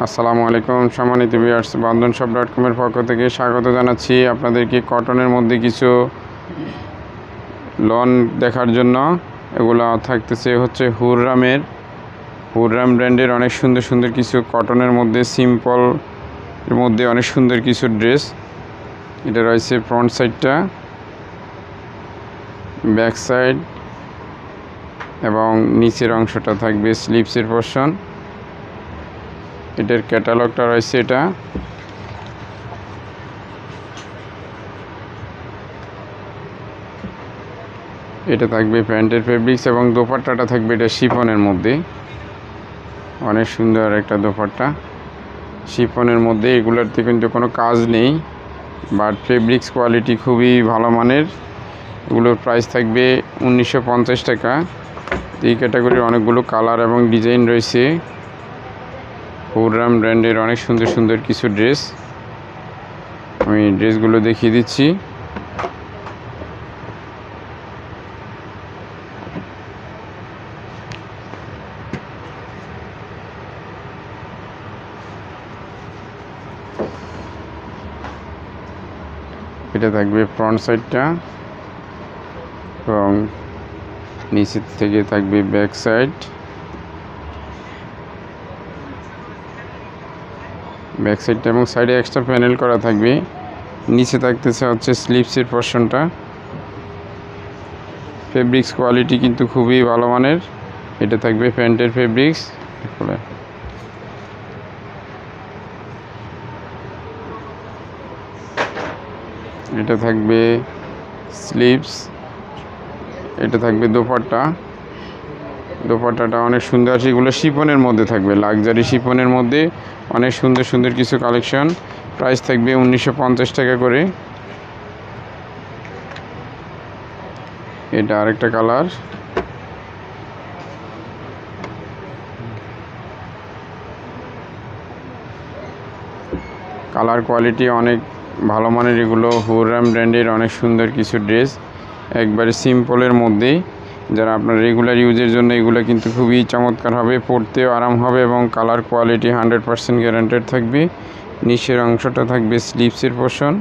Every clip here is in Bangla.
আসসালামু আলাইকুম সম্মানিত ভিউয়ার্স, bandhanshop.com এর পক্ষ থেকে স্বাগত জানাচ্ছি আপনাদেরকে কটনের মধ্যে কিছু লন দেখার জন্য। এগুলা থাকতেছে হচ্ছে হুররাম ব্র্যান্ডের অনেক সুন্দর সুন্দর কিছু কটনের মধ্যে সিম্পল এর মধ্যে অনেক সুন্দর কিছু ড্রেস। এটা রয়েছে ফ্রন্ট সাইডটা, ব্যাক সাইড এবং নিচের অংশটা থাকবে স্লিভসের পোরশন। এটার ক্যাটালগটা রয়েছে এটা থাকবে প্যান্টের ফেব্রিক্স এবং দোপাট্টাটা থাকবে এটা শিফনের মধ্যে। অনেক সুন্দর একটা দোপাট্টা শিফনের মধ্যে। এগুলোতে কিন্তু কোনো কাজ নেই, বাট ফেব্রিক্স কোয়ালিটি খুবই ভালো মানের। এগুলোর প্রাইস থাকবে 1950 টাকা। এই ক্যাটাগরির অনেকগুলো কালার এবং ডিজাইন রয়েছে। হুররাম ব্র্যান্ডের অনেক সুন্দর সুন্দর কিছু ড্রেস, আমি ড্রেসগুলো দেখিয়ে দিচ্ছি। এটা থাকবে ফ্রন্ট সাইডটা এবং নিচের থেকে থাকবে ব্যাক সাইড। ব্যাক সাইডটা এবং সাইডে এক্সট্রা প্যানেল করা থাকবে। নিচে থাকতেছে হচ্ছে স্লিভসের পোরশনটা। ফেব্রিক্স কোয়ালিটি কিন্তু খুবই ভালো মানের। এটা থাকবে প্যান্টের ফেব্রিক্স। এটা থাকবে স্লিভস। এটা থাকবে দোপাট্টাটা অনেক সুন্দর। সেগুলো শিফনের মধ্যে থাকবে, লাক্সারি শিফনের মধ্যে অনেক সুন্দর সুন্দর কিছু কালেকশন। প্রাইস থাকবে 1950 টাকা করে। এটা আরেকটা কালার। কালার কোয়ালিটি অনেক ভালো মানের। এগুলো হুররাম ব্র্যান্ডের অনেক সুন্দর কিছু ড্রেস, একবারে সিম্পলের মধ্যেই। যারা আপনার রেগুলার ইউজের জন্য এগুলো কিন্তু খুবই চমৎকার হবে, পরতেও আরাম হবে এবং কালার কোয়ালিটি 100% গ্যারান্টেড থাকবে। নিচের অংশটা থাকবে স্লিভসের পোরশন।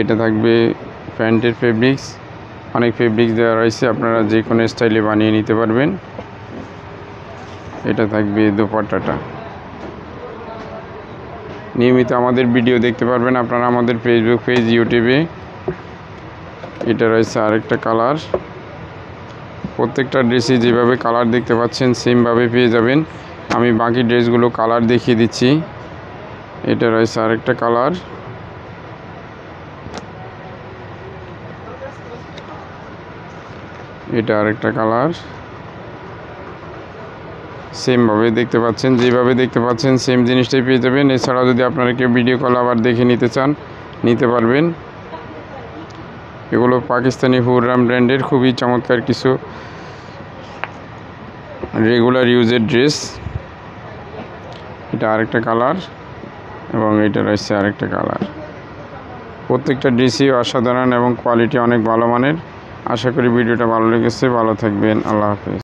এটা থাকবে প্যান্টের ফেব্রিক্স। অনেক ফেব্রিক্স দেওয়া রয়েছে, আপনারা যে কোনো স্টাইলে বানিয়ে নিতে পারবেন। এটা থাকবে দোপাট্টাটা। নিয়মিত আমাদের ভিডিও দেখতে পারবেন আপনারা আমাদের ফেসবুক পেজ, ইউটিউবে। এটা রয়েছে আরেকটা কালার। প্রত্যেকটা ড্রেসে যেভাবে কালার দেখতে পাচ্ছেন সেমভাবে পেয়ে যাবেন। আমি বাকি ড্রেসগুলো কালার দেখিয়ে দিচ্ছি। এটা রয়েছে আরেকটা কালার। এটা আরেকটা কালার। সেমভাবে দেখতে পাচ্ছেন, যেভাবে দেখতে পাচ্ছেন সেম জিনিসটাই পেয়ে যাবেন। এছাড়াও যদি আপনারা কেউ ভিডিও কল আবার দেখে নিতে চান, নিতে পারবেন। এগুলো পাকিস্তানি হুররাম ব্র্যান্ডের খুবই চমৎকার কিছু রেগুলার ইউজের ড্রেস। এটা আরেকটা কালার এবং এটা রয়েছে আরেকটা কালার। প্রত্যেকটা ড্রেসই অসাধারণ এবং কোয়ালিটি অনেক ভালো মানের। আশা করি ভিডিওটা ভালো লেগেছে। ভালো থাকবেন। আল্লাহ হাফেজ।